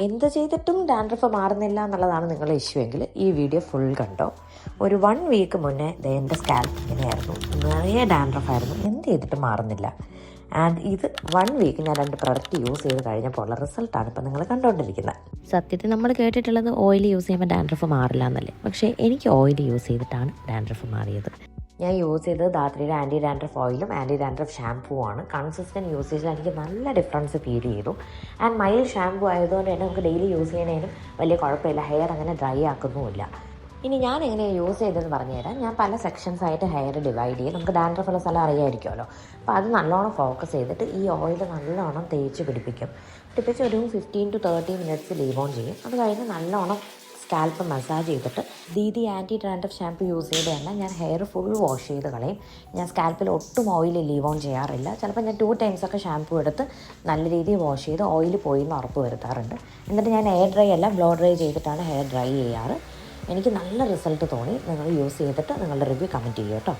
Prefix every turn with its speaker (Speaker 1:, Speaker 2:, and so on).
Speaker 1: എന്ത് ചെയ്തിട്ടും ഡാൻഡ്രഫ് മാറുന്നില്ല എന്നുള്ളതാണ് നിങ്ങളുടെ ഇഷ്യൂ എങ്കിൽ ഈ വീഡിയോ ഫുൾ കണ്ടോ. ഒരു 1 വീക്ക് മുന്നേ എൻ്റെ സ്കാൽപ്പ് ഇങ്ങനെയായിരുന്നു, നിറയെ ഡാൻഡ്രഫ് ആയിരുന്നു, എന്ത് ചെയ്തിട്ടും മാറുന്നില്ല. ആൻഡ് ഇത് 1 വീക്ക് ഞാൻ 2 പ്രൊഡക്റ്റ് യൂസ് ചെയ്ത് കഴിഞ്ഞപ്പോൾ ഉള്ള റിസൾട്ടാണ് ഇപ്പോൾ നിങ്ങൾ കണ്ടുകൊണ്ടിരിക്കുന്നത്. സത്യത്തിൽ നമ്മൾ കേട്ടിട്ടുള്ളത് ഓയിൽ യൂസ് ചെയ്യുമ്പോൾ ഡാൻഡ്രഫ് മാറില്ല എന്നല്ലേ, പക്ഷേ എനിക്ക് ഓയിൽ യൂസ് ചെയ്തിട്ടാണ് ഡാൻഡ്രഫ് മാറിയത്. ഞാൻ യൂസ് ചെയ്തത് ധാത്രിയുടെ ആൻറ്റി ഡാൻഡ്രഫ് ഓയിലും ആൻറ്റി ഡാൻഡ്രഫ് ഷാംപൂവാണ്. കൺസിസ്റ്റൻറ്റ് യൂസേജിൽ എനിക്ക് നല്ല ഡിഫറൻസ് ഫീൽ ചെയ്തു. ആൻഡ് മൈൽഡ് ഷാംപൂ ആയതുകൊണ്ട് തന്നെ നമുക്ക് ഡെയിലി യൂസ് ചെയ്യുന്നതിനും വലിയ കുഴപ്പമില്ല, ഹെയർ അങ്ങനെ ഡ്രൈ ആക്കുന്നുമില്ല. ഇനി ഞാൻ എങ്ങനെയാണ് യൂസ് ചെയ്തതെന്ന് പറഞ്ഞുതരാം. ഞാൻ പല സെക്ഷൻസ് ആയിട്ട് ഹെയർ ഡിവൈഡ് ചെയ്യും. നമുക്ക് ഡാൻഡ്രഫുള്ള സ്ഥലം അറിയാമായിരിക്കുമല്ലോ. അപ്പോൾ അത് നല്ലോണം ഫോക്കസ് ചെയ്തിട്ട് ഈ ഓയിൽ നല്ലോണം തേച്ച് പിടിപ്പിക്കും. പിടിപ്പിച്ച് ഒരു 15 to 30 മിനിറ്റ്സ് ലീവ് ഓൺ ചെയ്യും. അത് കഴിഞ്ഞ് നല്ലോണം സ്കാൽപ്പ് മസാജ് ചെയ്തിട്ട് ദീദി ആൻറ്റി ഡാൻഡ്രഫ് ഷാംപൂ യൂസ് ചെയ്ത് തന്നെ ഞാൻ ഹെയർ ഫുൾ വാഷ് ചെയ്ത് കളയും. ഞാൻ സ്കാൽപ്പിൽ ഒട്ടും ഓയിൽ ലീവ് ഓൺ ചെയ്യാറില്ല. ചിലപ്പോൾ ഞാൻ 2 ടൈംസൊക്കെ ഷാംപൂ എടുത്ത് നല്ല രീതിയിൽ വാഷ് ചെയ്ത് ഓയിൽ പോയി എന്ന് ഉറപ്പ് വരുത്താറുണ്ട്. എന്നിട്ട് ഞാൻ എയർ ഡ്രൈ അല്ല ബ്ലോ ഡ്രൈ ചെയ്തിട്ടാണ് ഹെയർ ഡ്രൈ ചെയ്യാറ്. എനിക്ക് നല്ല റിസൾട്ട് തോന്നി. നിങ്ങൾ യൂസ് ചെയ്തിട്ട് നിങ്ങളുടെ റിവ്യൂ കമൻറ്റ് ചെയ്യൂ കേട്ടോ.